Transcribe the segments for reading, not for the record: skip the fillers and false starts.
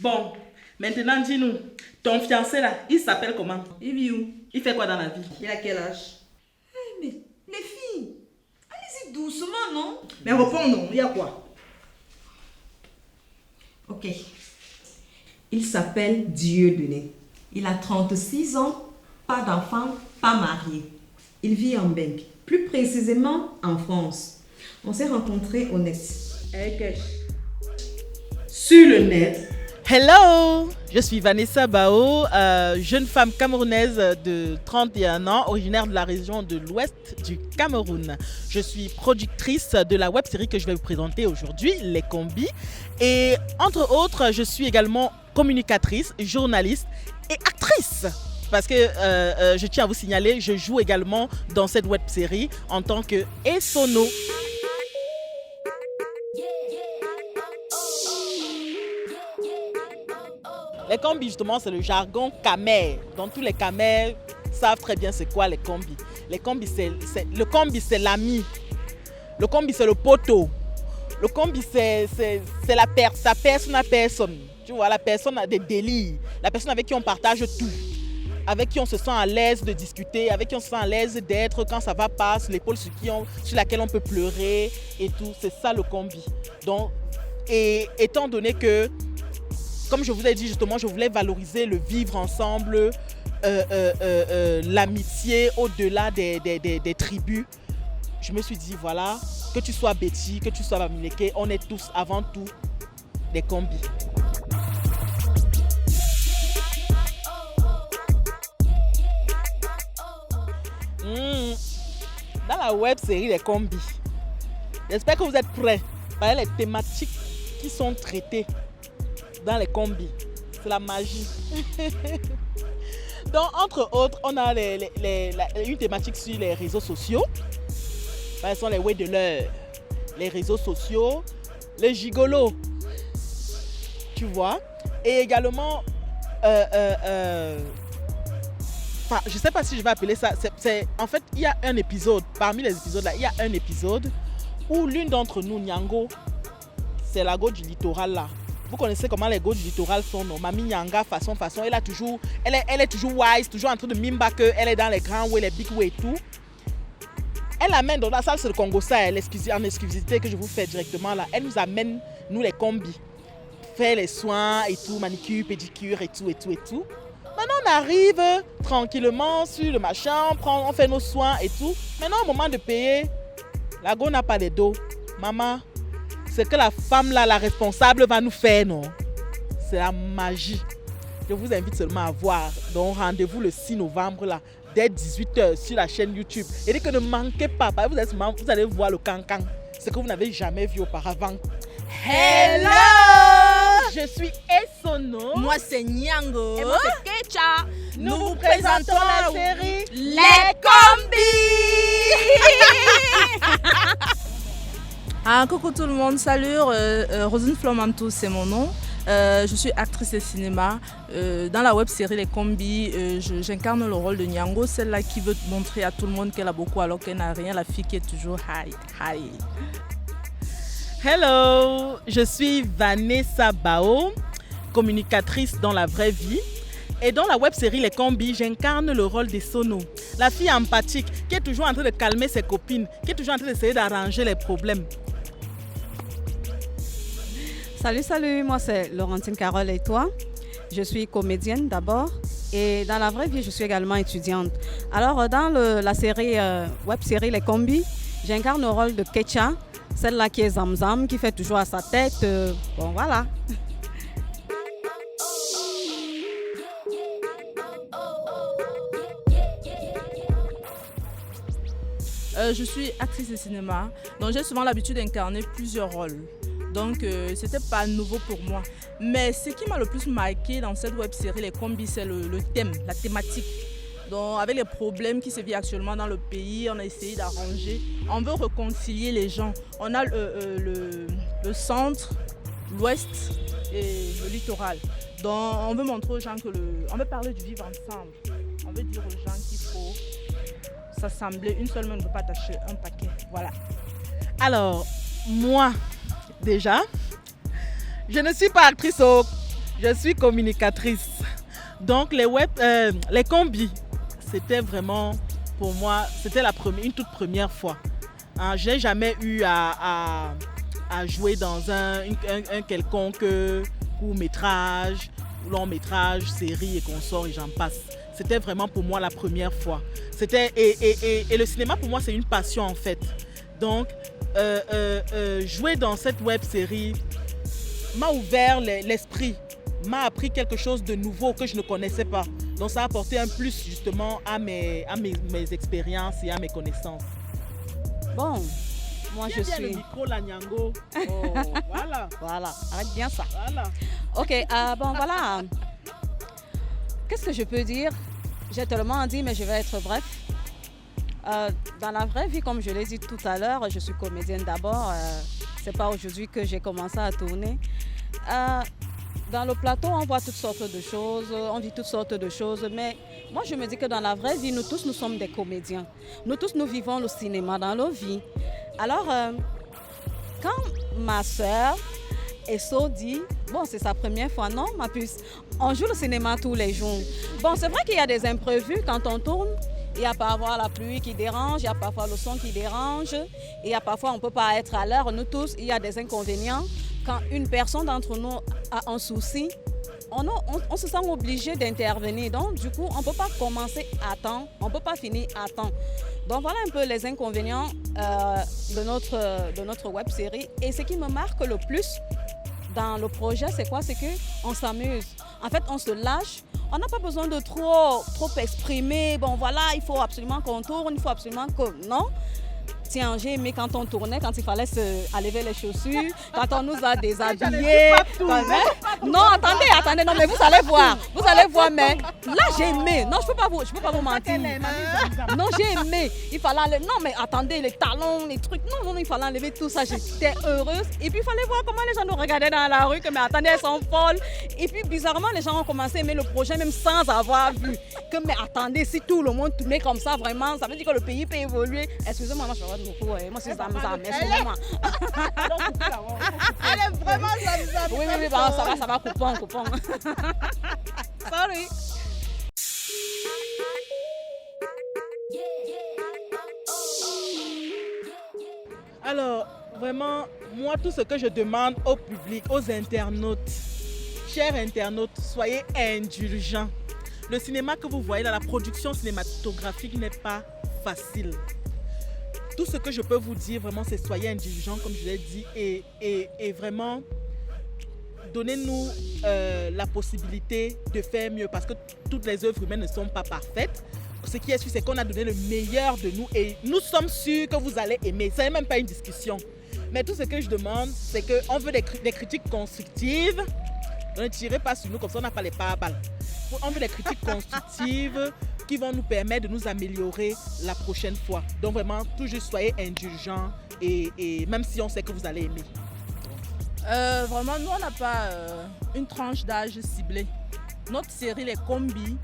Bon, maintenant dis-nous, ton fiancé là, il s'appelle comment? Il vit où? Il fait quoi dans la vie? Il a quel âge? Mais les filles, allez-y doucement, non? Mais réponds non, il y a quoi? Ok. Il s'appelle Dieudonné. Il a 36 ans, pas d'enfant, pas marié. Il vit en Belgique, plus précisément en France. On s'est rencontrés au net. Sur le net. Hello, je suis Vanessa Bao, jeune femme camerounaise de 31 ans, originaire de la région de l'ouest du Cameroun. Je suis productrice de la web-série que je vais vous présenter aujourd'hui, Les Combis. Et entre autres, je suis également communicatrice, journaliste et actrice. Parce que je tiens à vous signaler, je joue également dans cette web-série en tant que Esono. Les combis, justement, c'est le jargon camère. Donc, tous les camères savent très bien c'est quoi les combis. Le combi, c'est l'ami. Le combi, c'est le poteau. Le combi, c'est la personne à personne. Tu vois, la personne a des délires. La personne avec qui on partage tout. Avec qui on se sent à l'aise de discuter. Avec qui on se sent à l'aise d'être quand ça va pas. Sur l'épaule sur laquelle on peut pleurer et tout. C'est ça le combi. Donc, et étant donné que comme je vous ai dit justement, je voulais valoriser le vivre ensemble, l'amitié au-delà des tribus. Je me suis dit, voilà, que tu sois Betty, que tu sois Bamileke, on est tous avant tout des combis. Dans la web série Les Combis, j'espère que vous êtes prêts par les thématiques qui sont traitées dans les combis. C'est la magie. Donc, entre autres, on a une thématique sur les réseaux sociaux. Ce sont les wedeleurs, les réseaux sociaux, les gigolos. Tu vois? Et également, je ne sais pas si je vais appeler ça. En fait, il y a un épisode, parmi les épisodes là, il y a un épisode où l'une d'entre nous, Nyango, c'est la go du littoral là. Vous connaissez comment les go du littoral sont, non? Mamie Nyanga, façon, elle est toujours wise, toujours en train de mimba qu'elle est dans les grands way, les big way et tout. Elle amène dans la salle, c'est le Congo, ça, en exclusivité que je vous fais directement là. Elle nous amène, nous les combis, faire les soins et tout, manicure, pédicure et tout. Maintenant, on arrive tranquillement sur le machin, on fait nos soins et tout. Maintenant, au moment de payer, la go n'a pas de dos. Maman, c'est que la femme là, la responsable va nous faire, non? C'est la magie. Je vous invite seulement à voir. Donc rendez-vous le 6 novembre là, dès 18h sur la chaîne YouTube. Et que ne manquez pas, vous allez voir le cancan. Ce que vous n'avez jamais vu auparavant. Hello! Je suis Esono. Moi c'est Nyango. Et moi c'est Kecha. Nous vous présentons la série Les Combis. Coucou tout le monde, salut, Rosine Flomantou c'est mon nom. Je suis actrice de cinéma. Dans la web série Les Combis, j'incarne le rôle de Nyango, celle-là qui veut montrer à tout le monde qu'elle a beaucoup alors qu'elle n'a rien, la fille qui est toujours high. Hello, je suis Vanessa Bao, communicatrice dans la vraie vie. Et dans la web série Les Combis, j'incarne le rôle d'Esono, la fille empathique qui est toujours en train de calmer ses copines, qui est toujours en train d'essayer d'arranger les problèmes. Salut, moi c'est Laurentine Carole et toi. Je suis comédienne d'abord et dans la vraie vie, je suis également étudiante. Alors dans la série, web série Les Combis, j'incarne le rôle de Kecha, celle-là qui est Zamzam, qui fait toujours à sa tête. Bon voilà. Je suis actrice de cinéma, donc j'ai souvent l'habitude d'incarner plusieurs rôles. Donc c'était pas nouveau pour moi. Mais ce qui m'a le plus marqué dans cette web série Les Combis, c'est le thème, la thématique. Donc avec les problèmes qui se vivent actuellement dans le pays, on a essayé d'arranger. On veut réconcilier les gens. On a le centre, l'ouest et le littoral. Donc on veut montrer aux gens on veut parler du vivre ensemble. On veut dire aux gens qu'il faut s'assembler. Une seule main ne peut pas tâcher un paquet. Voilà. Alors, moi, déjà, je ne suis pas actrice, Je suis communicatrice. Donc les combis, c'était vraiment pour moi, c'était une toute première fois. Hein, je n'ai jamais eu à jouer dans un quelconque court-métrage, long-métrage, série et consorts et j'en passe. C'était vraiment pour moi la première fois. Et le cinéma pour moi c'est une passion en fait. Donc jouer dans cette web série m'a ouvert l'esprit, m'a appris quelque chose de nouveau que je ne connaissais pas. Donc ça a apporté un plus justement à mes expériences et à mes connaissances. Bon, moi je suis... le micro, la Nyango. Oh, voilà. Voilà, arrête bien ça. Voilà. Ok, bon voilà. Qu'est-ce que je peux dire? J'ai tellement dit, mais je vais être bref. Dans la vraie vie, comme je l'ai dit tout à l'heure, je suis comédienne d'abord. C'est pas aujourd'hui que j'ai commencé à tourner. Dans le plateau, on voit toutes sortes de choses, on vit toutes sortes de choses, mais moi je me dis que dans la vraie vie, nous tous, nous sommes des comédiens. Nous tous, nous vivons le cinéma dans nos vies. Alors, quand ma soeur Esso dit, bon, c'est sa première fois, non, ma puce, on joue le cinéma tous les jours. Bon, c'est vrai qu'il y a des imprévus quand on tourne. Il y a parfois la pluie qui dérange, il y a parfois le son qui dérange, il y a parfois on ne peut pas être à l'heure. Nous tous, il y a des inconvénients. Quand une personne d'entre nous a un souci, on se sent obligé d'intervenir. Donc, du coup, on ne peut pas commencer à temps, on ne peut pas finir à temps. Donc, voilà un peu les inconvénients de notre web série. Et ce qui me marque le plus dans le projet, c'est quoi? C'est qu'on s'amuse. En fait, on se lâche. On n'a pas besoin de trop exprimer. Bon, voilà, il faut absolument qu'on tourne, il faut absolument que... Non. Tiens, j'ai aimé quand on tournait, quand il fallait se enlever les chaussures, quand on nous a déshabillés. Non, attendez, non, mais vous allez voir, mais là j'ai aimé. Non, je peux pas vous mentir. Non, j'ai aimé. Il fallait non, mais attendez, les talons, les trucs, non, il fallait enlever tout ça. J'étais heureuse. Et puis il fallait voir comment les gens nous regardaient dans la rue, que mais attendez, elles sont folles. Et puis bizarrement, les gens ont commencé à aimer le projet même sans avoir vu. Que mais attendez, si tout le monde tournait comme ça, vraiment, ça veut dire que le pays peut évoluer. Excusez-moi, moi je vais beaucoup. Moi, c'est ça, excusez-moi. Elle est vraiment zamzam. Oui, ça va, coupons. Sorry. Alors, vraiment, moi, tout ce que je demande au public, aux internautes, chers internautes, soyez indulgents. Le cinéma que vous voyez dans la production cinématographique n'est pas facile. Tout ce que je peux vous dire, vraiment, c'est soyez indulgents, comme je l'ai dit, et vraiment, donnez-nous la possibilité de faire mieux, parce que toutes les œuvres humaines ne sont pas parfaites. Ce qui est sûr, c'est qu'on a donné le meilleur de nous, et nous sommes sûrs que vous allez aimer. Ce n'est même pas une discussion. Mais tout ce que je demande, c'est qu'on veut des critiques constructives. Ne tirez pas sur nous, comme ça on n'a pas les paraballes. On veut des critiques constructives qui vont nous permettre de nous améliorer la prochaine fois. Donc vraiment, toujours soyez indulgents et même si on sait que vous allez aimer. Vraiment, nous on n'a pas une tranche d'âge ciblée. Notre série, les combis,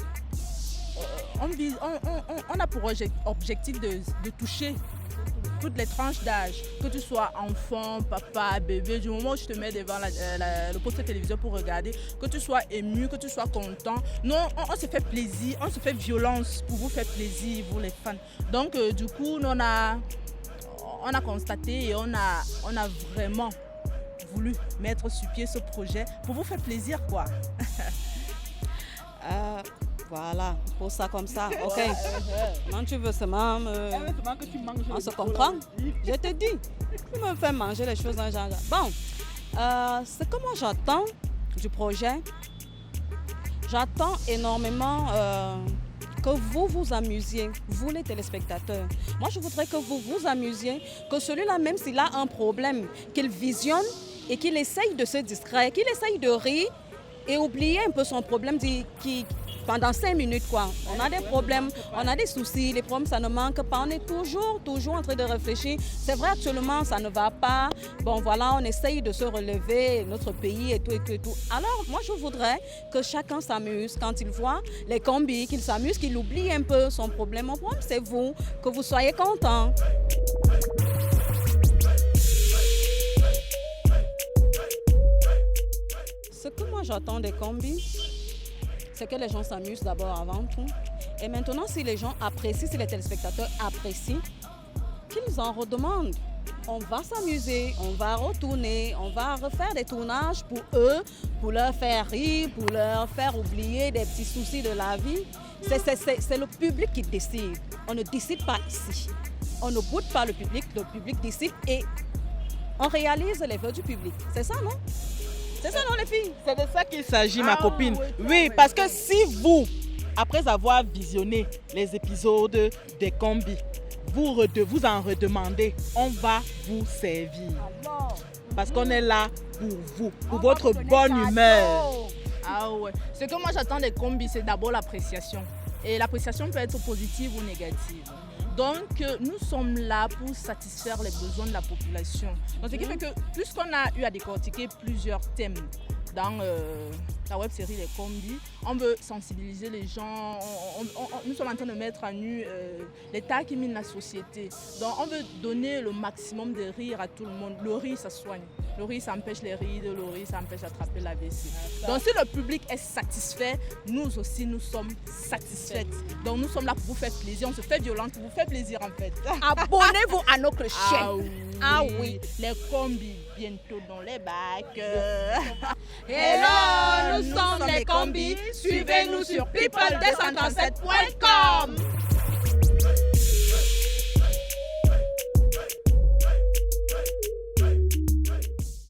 on a pour objectif de toucher toutes les tranches d'âge, que tu sois enfant, papa, bébé, du moment où je te mets devant le poste de télévision pour regarder, que tu sois ému, que tu sois content. Nous, on se fait plaisir, on se fait violence pour vous faire plaisir, vous les fans. Donc, du coup, nous, on a constaté et on a vraiment voulu mettre sur pied ce projet pour vous faire plaisir, quoi. Voilà, pour ça comme ça, ok. Quand tu veux seulement on se comprend. Je te dis, tu me fais manger les choses dans genre. Bon, ce que moi j'attends du projet, j'attends énormément que vous vous amusiez, vous les téléspectateurs. Moi je voudrais que vous vous amusiez, que celui-là, même s'il a un problème, qu'il visionne et qu'il essaye de se distraire, qu'il essaye de rire et oublier un peu son problème pendant 5 minutes, quoi. On a des problèmes, on a des soucis, les problèmes, ça ne manque pas. On est toujours en train de réfléchir. C'est vrai, actuellement, ça ne va pas. Bon, voilà, on essaye de se relever, notre pays et tout. Alors, moi, je voudrais que chacun s'amuse quand il voit les combis, qu'il s'amuse, qu'il oublie un peu son problème. Mon problème, c'est vous, que vous soyez contents. Ce que moi j'attends des combis, c'est que les gens s'amusent d'abord avant tout. Et maintenant, si les gens apprécient, si les téléspectateurs apprécient, qu'ils en redemandent. On va s'amuser, on va retourner, on va refaire des tournages pour eux, pour leur faire rire, pour leur faire oublier des petits soucis de la vie. C'est le public qui décide. On ne décide pas ici. On ne boude pas le public décide et on réalise les vœux du public. C'est ça, non? C'est ça, non, les filles? C'est de ça qu'il s'agit, ma copine. Oui, parce que si vous, après avoir visionné les épisodes des combis, vous en redemandez, on va vous servir. Parce qu'on est là pour vous, pour votre bonne humeur. Ah ouais. Ce que moi j'attends des combis, c'est d'abord l'appréciation. Et l'appréciation peut être positive ou négative. Donc nous sommes là pour satisfaire les besoins de la population. Donc ce qui fait que puisqu'on a eu à décortiquer plusieurs thèmes dans la web série Les Combis, on veut sensibiliser les gens, nous sommes en train de mettre à nu l'état qui mine la société. Donc on veut donner le maximum de rire à tout le monde. Le rire, ça soigne. Le rire, ça empêche les rides, le rire, ça empêche d'attraper la vessie. Donc si le public est satisfait, nous aussi, nous sommes satisfaites. Donc nous sommes là pour vous faire plaisir, on se fait violence pour vous faire plaisir en fait. Abonnez-vous à notre chaîne. Ah oui, les combis, bientôt dans les bacs. Hello, nous sommes les combis. Suivez-nous sur people237.com.